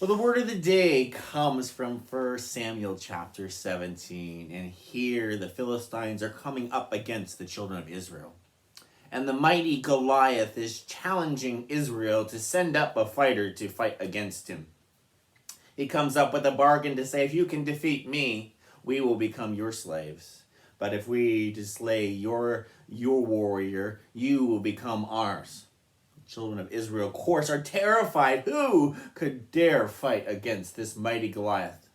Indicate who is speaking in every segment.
Speaker 1: Well, the word of the day comes from 1 Samuel chapter 17. And here the Philistines are coming up against the children of Israel. And the mighty Goliath is challenging Israel to send up a fighter to fight against him. He comes up with a bargain to say, if you can defeat me, we will become your slaves. But if we to slay your warrior, you will become ours. Children of Israel, of course, are terrified. Who could dare fight against this mighty Goliath?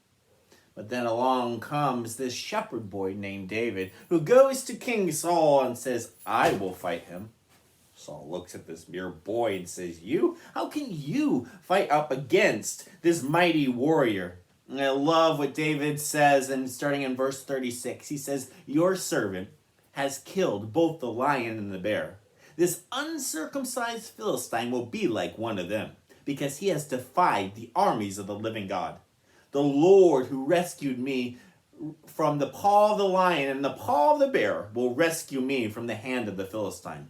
Speaker 1: But then along comes this shepherd boy named David, who goes to King Saul and says, I will fight him. Saul looks at this mere boy and says, you? How can you fight up against this mighty warrior? And I love what David says, and starting in verse 36, he says, your servant has killed both the lion and the bear. This uncircumcised Philistine will be like one of them, because he has defied the armies of the living God. The Lord who rescued me from the paw of the lion and the paw of the bear will rescue me from the hand of the Philistine.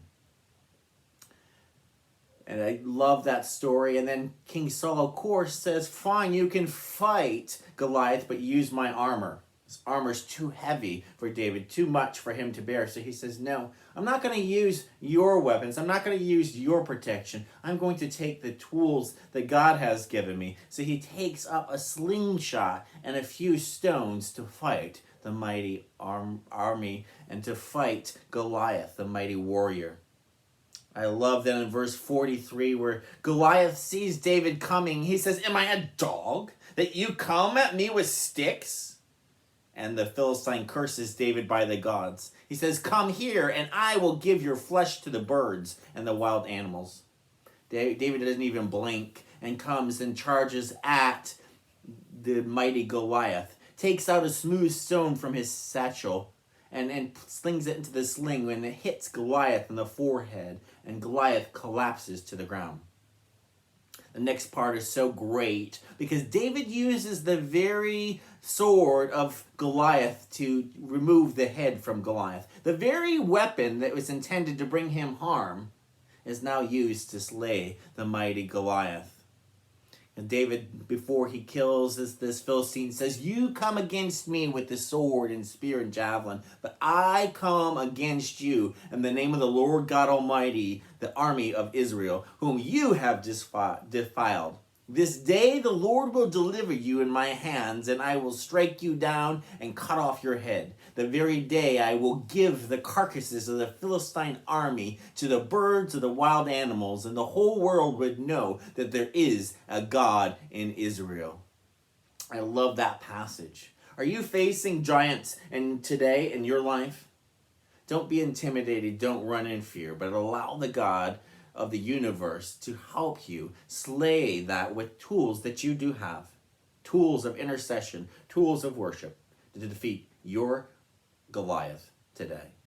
Speaker 1: And I love that story. And then King Saul, of course, says, fine, you can fight Goliath, but use my armor. His armor's too heavy for David, too much for him to bear. So he says, no, I'm not going to use your weapons. I'm not going to use your protection. I'm going to take the tools that God has given me. So he takes up a slingshot and a few stones to fight the mighty army and to fight Goliath, the mighty warrior. I love that in verse 43 where Goliath sees David coming. He says, am I a dog that you come at me with sticks? And the Philistine curses David by the gods. He says, come here and I will give your flesh to the birds and the wild animals. David doesn't even blink and comes and charges at the mighty Goliath. Takes out a smooth stone from his satchel and slings it into the sling when it hits Goliath in the forehead. And Goliath collapses to the ground. The next part is so great because David uses the very sword of Goliath to remove the head from Goliath. The very weapon that was intended to bring him harm is now used to slay the mighty Goliath. And David, before he kills this Philistine, says, you come against me with the sword and spear and javelin, but I come against you in the name of the Lord God Almighty, the army of Israel, whom you have defiled. This day the Lord will deliver you in my hands, and I will strike you down and cut off your head. The very day I will give the carcasses of the Philistine army to the birds of the wild animals, and the whole world would know that there is a God in Israel. I love that passage. Are you facing giants today in your life? Don't be intimidated. Don't run in fear, but allow the God of the universe to help you slay that with tools that you do have. Tools of intercession, tools of worship to defeat your Goliath today.